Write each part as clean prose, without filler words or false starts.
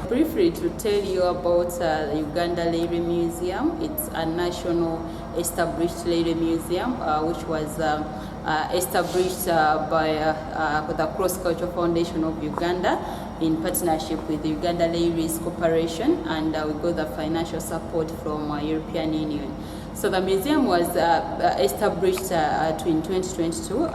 briefly to tell you about the Uganda Railway Museum. It's a national established railway museum which was established by the Cross-Cultural Foundation of Uganda in partnership with the Uganda Railways Corporation, and we got the financial support from European Union. So the museum was established in 2022,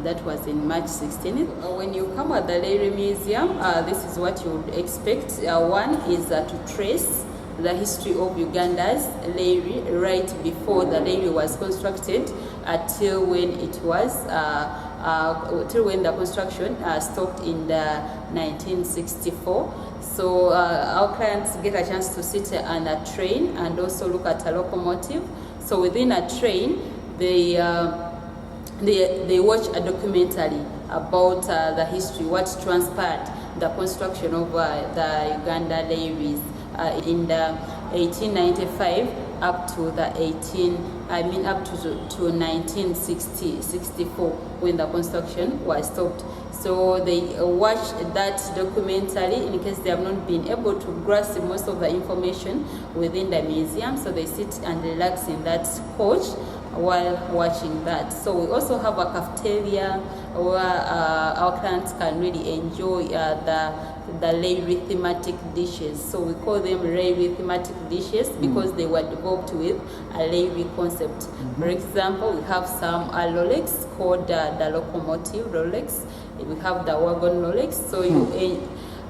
that was in March 16th. When you come at the Railway Museum, this is what you would expect. One is to trace the history of Uganda's railway right before the railway was constructed till when it was, till when the construction stopped in the 1964. So our clients get a chance to sit on a train and also look at a locomotive. So within a train, they watch a documentary about the history, what transpired, the construction of the Uganda Railways in the 1895 up to the 1964 when the construction was stopped. So they watch that documentary in case they have not been able to grasp most of the information within the museum. So they sit and relax in that coach while watching that. So we also have a cafeteria where our clients can really enjoy the railway thematic dishes. So we call them railway thematic dishes because they were developed with a railway concept. For example, we have some Rolex called the locomotive Rolex. We have the wagon Rolex. So you,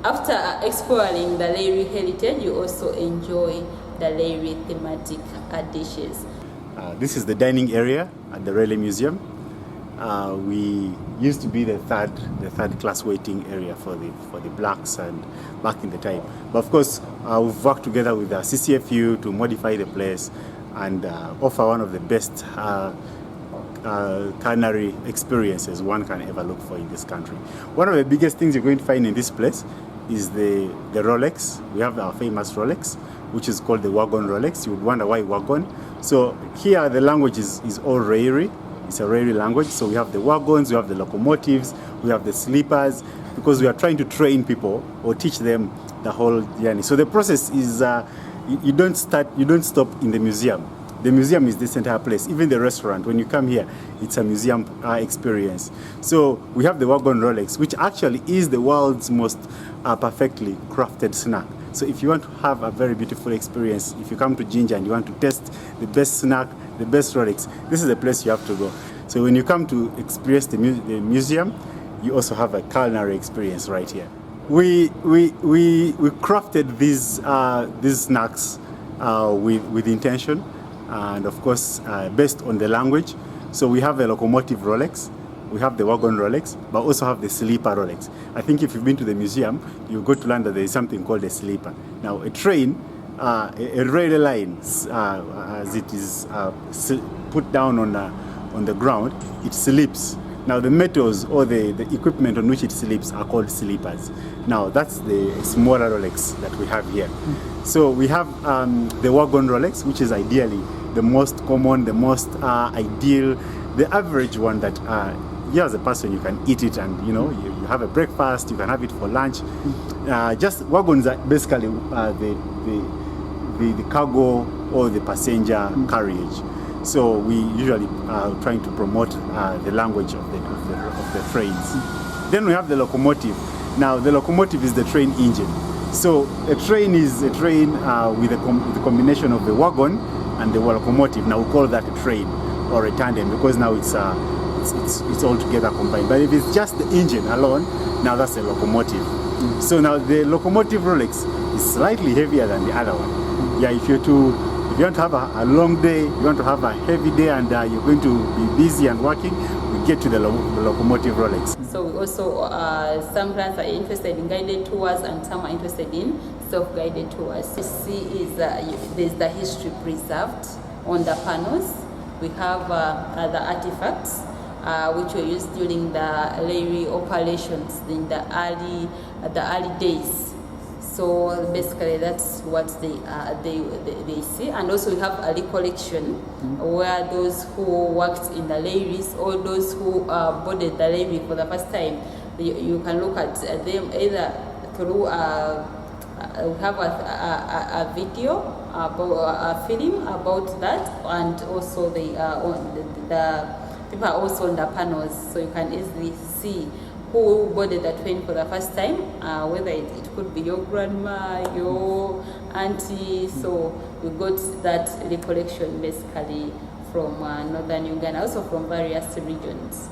after exploring the railway heritage, you also enjoy the railway thematic dishes. This is the dining area at the Railway Museum. We used to be the third class waiting area for the blacks and back in the time. But of course, we've worked together with the CCFU to modify the place and offer one of the best culinary experiences one can ever look for in this country. One of the biggest things you're going to find in this place is the Rolex. We have our famous Rolex, which is called the wagon Rolex. You would wonder why wagon. So here the language is all railway. It's a railway language. So we have the wagons, we have the locomotives, we have the sleepers, because we are trying to train people or teach them the whole journey. So the process is you don't stop in the museum. The museum is this entire place. Even the restaurant, when you come here, it's a museum experience. So we have the wagon Rolex, which actually is the world's most perfectly crafted snack. So if you want to have a very beautiful experience, if you come to Jinja and you want to test the best snack, the best Rolex, this is the place you have to go. So when you come to experience the museum, you also have a culinary experience right here. We crafted these snacks with intention, and of course based on the language. So we have a locomotive Rolex, we have the wagon Rolex, but also have the sleeper Rolex. I think if you've been to the museum, you go to learn that there is something called a sleeper. Now a train, a railway line, as it is put down on the ground, it sleeps. Now the metals or the equipment on which it sleeps are called sleepers. Now that's the smaller Rolex that we have here. So we have the wagon Rolex, which is ideally the most common, the most ideal, the average one that you as a person, you can eat it and you have a breakfast, you can have it for lunch. Just wagons are basically the cargo or the passenger carriage. So we usually are trying to promote the language of the trains. Then we have the locomotive. Now the locomotive is the train engine. So a train is a train with the combination of the wagon and the locomotive. Now we call that a train or a tandem because now it's all together combined. But if it's just the engine alone, now that's a locomotive. So now the locomotive Rolex is slightly heavier than the other one. Yeah, if you want to have a long day, you want to have a heavy day, and you're going to be busy and working, we get to the locomotive Rolex. So we also, some clients are interested in guided tours and some are interested in self-guided tours. You see is there's the history preserved on the panels. We have the artifacts which were used during the railway operations in the early days. So basically that's what they see. And also we have a recollection where those who worked in the railways or those who boarded the railway for the first time, you can look at them either through we have a video about a film about that, and also the people are also on the panels, so you can easily see who boarded the train for the first time, whether it could be your grandma, your auntie. So we got that recollection basically from northern Uganda, also from various regions.